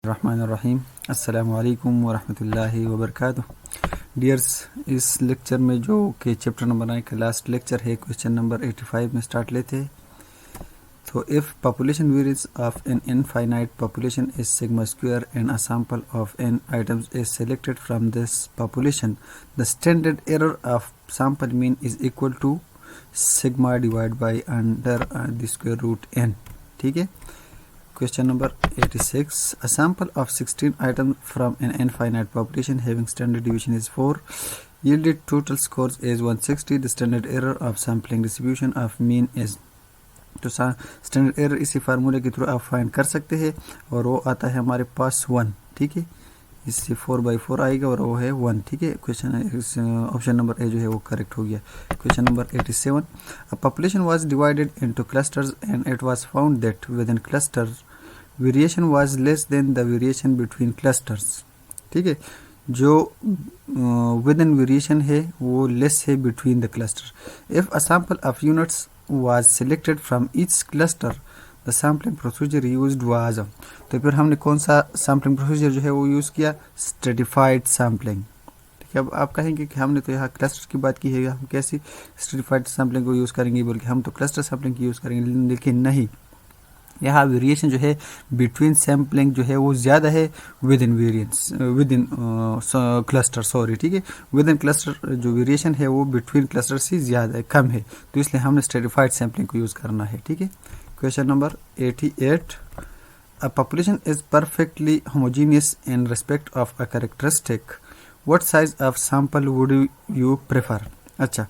रहमानिर्रहीम। अस्सलामु अलैकुम वरहमतुल्लाहि वबरकातुह। डियर्स, इस लेक्चर में जो कि चैप्टर नंबर 9 का लास्ट लेक्चर है, क्वेश्चन नंबर 85 में स्टार्ट लेते हैं। तो if population variance of an infinite population is sigma square and a sample of n items is selected from this population, the standard error of sample mean is equal to sigma divide by under the square root n. ठीक है। Question number 86. A sample of 16 items from an infinite population having standard deviation is 4 yielded total scores is 160. The standard error of sampling distribution of mean is, तो standard error इसी फार्मूले के through आप find कर सकते हैं और वो आता है हमारे पास 1। ठीक है, इससे 4/4 आएगा और वो है 1। ठीक है, क्वेश्चन ऑप्शन नंबर ए जो है वो करेक्ट हो गया। Question number 87. A population was divided into clusters and it was found that within clusters variation was less than the variation between clusters. ठीक है, जो विद इन वेरिएशन है वो लेस है between the cluster. If a sample of units was selected from each cluster the sampling procedure used was, तो फिर हमने कौन सा सैम्पलिंग प्रोसीजर जो है वो यूज़ किया? Stratified sampling. ठीक है, अब आप कहेंगे कि हमने तो यहाँ क्लस्टर की बात की है, हम कैसी स्ट्रेटिफाइड सैम्पलिंग को यूज़ करेंगे? बोल के हम तो क्लस्टर सैम्पलिंग की यूज़ करेंगे, लेकिन नहीं, यहाँ वेरिएशन जो है बिटवीन सैम्पलिंग जो है वो ज़्यादा है with in variance with in cluster, sorry. ठीक है, विद इन क्लस्टर जो वेरिएशन है वो बिटवीन क्लस्टर से ज़्यादा है, कम है, तो इसलिए हमने स्ट्रेटिफाइड सैम्पलिंग को यूज़ करना है। ठीक है, question number 88. A population is perfectly homogeneous in respect of a characteristic, what size of sample would you prefer? अच्छा,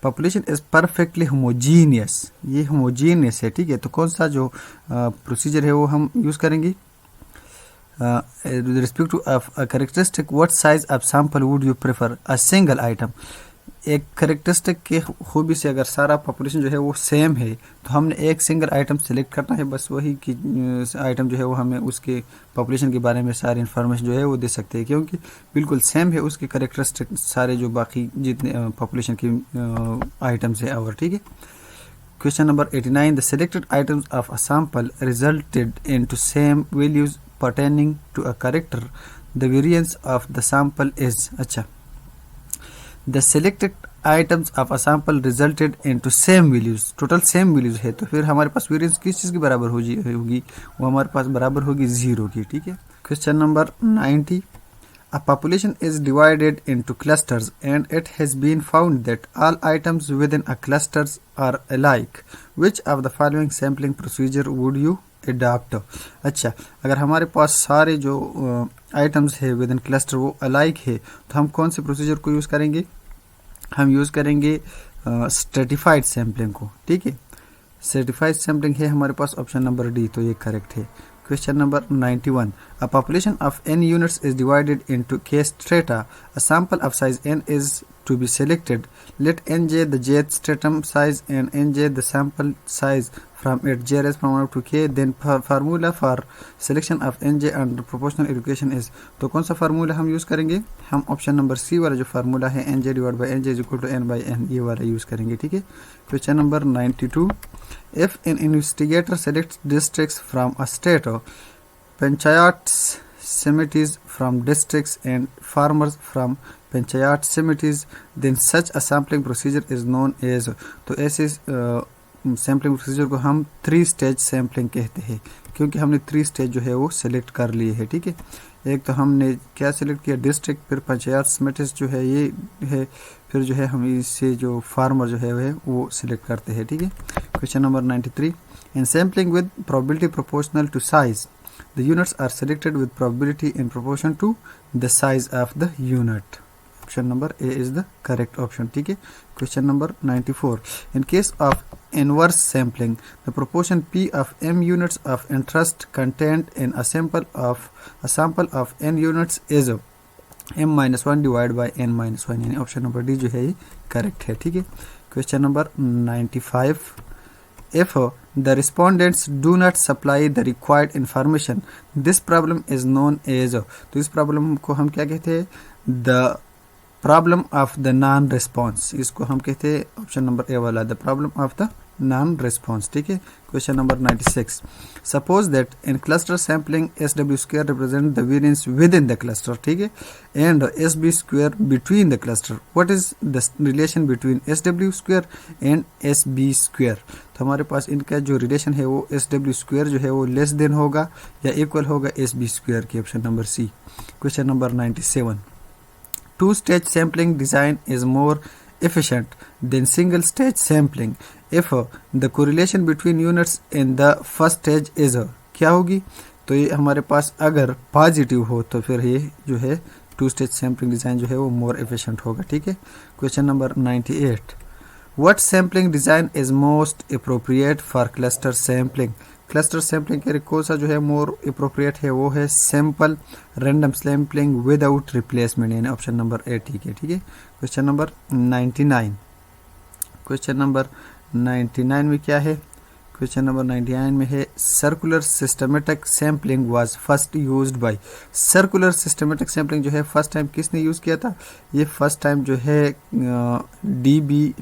पॉपुलेशन इज परफेक्टली होमोजीनियस, ये होमोजीनियस है। ठीक है, तो कौन सा जो प्रोसीजर है वो हम यूज़ करेंगे? Respect to a characteristic what size of sample would you prefer? A single item. एक कैरेक्टरिस्टिक के खूबी से अगर सारा पॉपुलेशन जो है वो सेम है तो हमने एक सिंगल आइटम सेलेक्ट करना है, बस वही की आइटम जो है वो हमें उसके पॉपुलेशन के बारे में सारी इन्फॉर्मेशन जो है वो दे सकते हैं, क्योंकि बिल्कुल सेम है उसके कैरेक्टरिस्टिक सारे जो बाकी जितने पॉपुलेशन की आइटम्स है और। ठीक है, question number 89. The selected items of a sample resulted into same values pertaining to a character, the variance of the sample is. अच्छा, The selected items of a sample resulted into same values, total same values है, तो फिर हमारे पास variance किस चीज़ की बराबर होगी? वो हमारे पास बराबर होगी 0 की। ठीक है, question number 90. A population is divided into clusters and it has been found that all items within a clusters are alike. Which of the following sampling procedure would you adopt? अच्छा, अगर हमारे पास सारे जो आइटम्स है with in cluster वो alike है तो हम कौन से प्रोसीजर को यूज़ करेंगे? हम यूज़ करेंगे स्ट्रेटिफाइड सैम्पलिंग को। ठीक है, स्ट्रेटिफाइड सैम्पलिंग है हमारे पास ऑप्शन नंबर डी, तो ये करेक्ट है। Question number 91. A population of n units is divided into k strata. A sample of size n is to be selected. Let nj the jth stratum size and nj the sample size from its jth from 1 to k. Then formula for selection of nj under proportional allocation is, तो कौन सा formula हम use करेंगे? हम option number सी वाला जो formula है nj divide by nj is equal to n by n, ये वाला यूज़ करेंगे। ठीक है, question number 92. If an investigator selects districts from a state, panchayat committees from districts and farmers from panchayat committees, then such a sampling procedure is known as, तो ऐसे sampling procedure को हम 3 stage sampling कहते हैं, क्योंकि हमने 3 stage जो है वो सिलेक्ट कर लिए है। ठीक है, एक तो हमने क्या सिलेक्ट किया? डिस्ट्रिक्ट, फिर पंचायत समितिस जो है ये है, फिर जो है हम इससे जो फार्मर जो है वो सिलेक्ट करते हैं। ठीक है, question number 93. In sampling with probability proportional to size, the units are selected with probability in proportion to the size of the unit. Option number A is the correct option. ठीक है, question number 94. In case of inverse sampling, the proportion p of m units of interest contained in a sample of n units is m-1 divided by n-1, यानी option number D जो है ये correct है। ठीक है, question number 95. If the respondents do not supply the required information, this problem is known as, तो इस problem को हम क्या कहते हैं? The problem of the non response, इसको हम कहते हैं ऑप्शन नंबर ए वाला, the problem of the non response, ठीक है। Question number 96, suppose that in cluster sampling SW square represent the variance with in the cluster, ठीक है, and SB square between the cluster, what is the relation between SW square and SB square. तो हमारे पास इनका जो relation है वो SW square जो है वो लेस देन होगा या इक्वल होगा SB स्क्वायर की, option number C. Question number 97, two stage sampling design is more efficient than single stage sampling if the correlation between units in the first stage is क्या होगी। तो ये हमारे पास अगर पॉजिटिव हो तो फिर ये जो है टू स्टेज सैम्पलिंग डिज़ाइन जो है वो मोर एफिशिएंट होगा, ठीक है। Question number 98, what sampling design is most appropriate for cluster sampling. Cluster sampling के लिए कौन सा जो है मोर अप्रोप्रिएट है, वो है sample random sampling without replacement, यानी ऑप्शन नंबर ए, ठीक है, ठीक है। क्वेश्चन नंबर 99, क्वेश्चन नंबर 99 में क्या है, क्वेश्चन नंबर 99 में है circular systematic sampling was first used by. Circular systematic sampling जो है फर्स्ट टाइम किसने यूज़ किया था, ये फर्स्ट टाइम जो है डीबी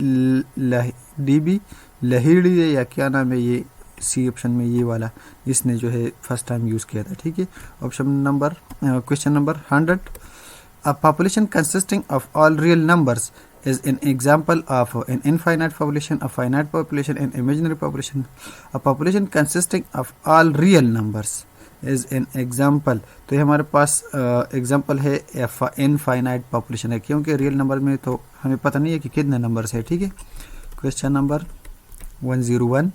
लहिड़ी या क्या नाम है, ये सी ऑप्शन में ये वाला, इसने जो है फर्स्ट टाइम यूज़ किया था, ठीक है। Option number question number 100, a population consisting of all real numbers is an example of an infinite population, a finite population, an imaginary population. A population consisting of all real numbers is an example. तो ये हमारे पास example है infinite population है, क्योंकि real number में तो हमें पता नहीं है कि कितने नंबर्स है, ठीक है। Question number 101,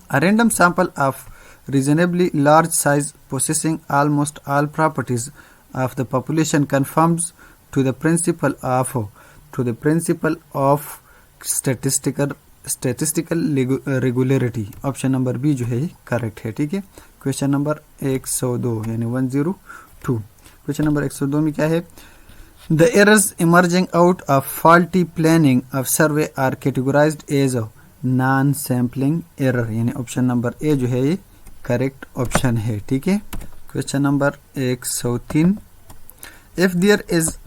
a random sample of reasonably large size possessing almost all properties of the population conforms to the principle of statistical regularity, option number B जो है करेक्ट है, ठीक है। क्वेश्चन नंबर 102 यानी 102, क्वेश्चन नंबर 102 में क्या है, the errors emerging out of faulty planning of survey are categorized as non sampling error, यानी ऑप्शन नंबर ए जो है ये करेक्ट ऑप्शन है, ठीक है। Question number 103, if there is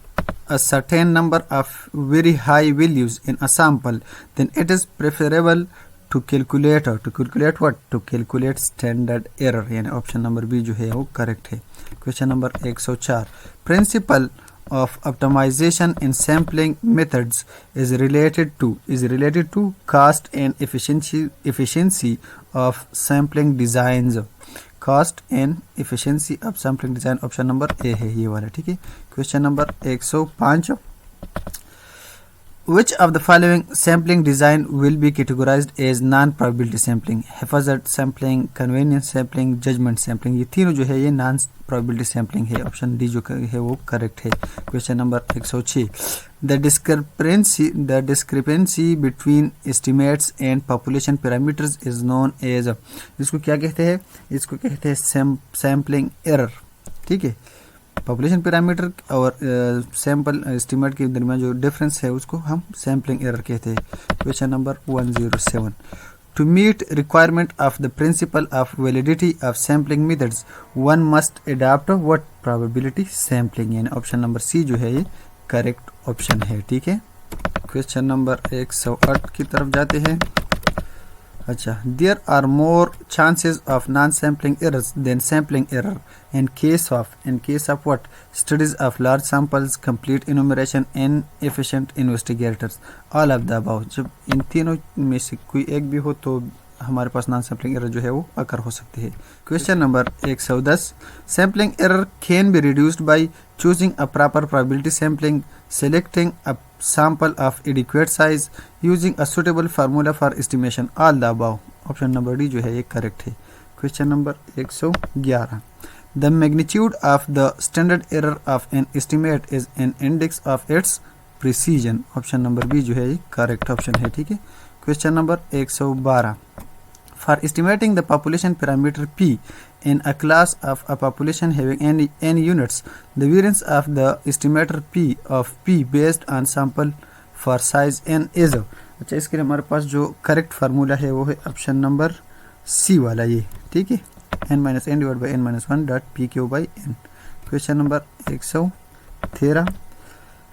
a certain number of very high values in a sample, then it is preferable to calculate what, to calculate standard error, यानी option number B जो है वो correct है। Question number 104, principle of optimization in sampling methods is related to cost and efficiency of sampling designs, cost and efficiency of sampling design, option number ए है ये वाला, ठीक है। Question number 105, which of the following sampling design will be categorized as non probability sampling, haphazard sampling, convenience sampling, judgment sampling, ये तीनों जो है ये नॉन probability sampling है, ऑप्शन डी जो है वो करेक्ट है। Question number 106, the discrepancy between estimates and population parameters is known as, इसको क्या कहते हैं, इसको कहते हैं सैम्पलिंग एरर, ठीक है। पॉपुलेशन पैरामीटर और सैम्पल एस्टिमेट के दरमियान जो डिफरेंस है उसको हम सैम्पलिंग एरर कहते हैं। Question number 107, to meet requirement of the principle of validity of sampling methods one must adopt what, probability sampling, यानी ऑप्शन नंबर सी जो है ये करेक्ट ऑप्शन है, ठीक है। क्वेश्चन नंबर 108 की तरफ जाते हैं। अच्छा, there are more chances of non sampling errors than sampling error in case of what, studies of large samples, complete enumeration, inefficient investigators, all of the above. जब इन तीनों में से कोई एक भी हो तो हमारे पास नॉन सैम्पलिंग एरर जो है वो अकर हो सकती है। Question number 110, sampling error can be reduced by choosing a proper probability sampling, selecting a sample of adequate size, using a suitable formula for estimation, all the above, option number D जो है ये correct है। Question number 111, the magnitude of the standard error of an estimate is an index of its precision, option number B जो है ये correct option है, ठीक है। Question number 112, for estimating the population parameter p in a class of a population having n units, the variance of the estimator p of p based on sample for size n is, अच्छा इसके लिए हमारे पास जो correct formula है वो है option number सी वाला ये, ठीक है, n-n divide by n-1 dot pq by n। Question number 113,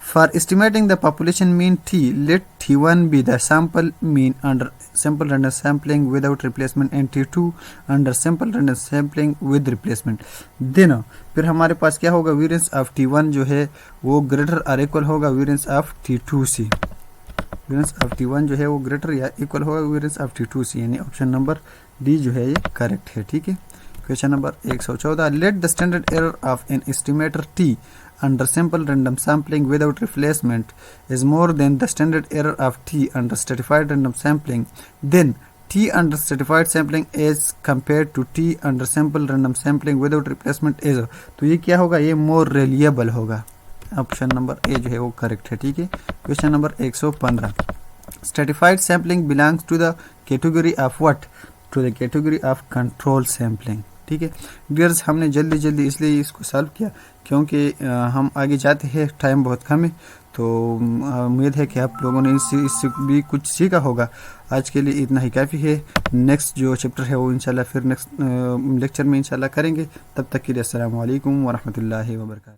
For estimating the population mean T, let T1 be the sample mean under simple random sampling without replacement and T2 under simple random sampling with replacement. Then फिर हमारे पास क्या होगा, variance of T1 जो है वो greater और equal होगा variance of T2 से। वेरिएंस ऑफ T1 जो है वो ग्रेटर या इक्वल होगा वेरिएंस ऑफ T2 से, यानी ऑप्शन नंबर डी जो है ये करेक्ट है। ठीक है। Question number 114, let the standard error of an estimator T under simple random sampling without replacement is more than the standard error of T under stratified random sampling, then T under stratified sampling as compared to T under simple random sampling without replacement is, तो ये क्या होगा, ये more reliable होगा। Option number A जो है वो correct है। ठीक है। Question number 115, stratified sampling belongs to the category of what, to the category of control sampling. ठीक है डियर्स, हमने जल्दी इसलिए इसको सॉल्व किया क्योंकि हम आगे जाते हैं, टाइम बहुत कम है। तो उम्मीद है कि आप लोगों ने इससे भी कुछ सीखा होगा। आज के लिए इतना ही काफ़ी है। नेक्स्ट जो चैप्टर है वो इंशाल्लाह फिर नेक्स्ट लेक्चर में इंशाल्लाह करेंगे। तब तक के लिए अस्सलामु अलैकुम वरहमतुल्लाहि वबरकातुहू।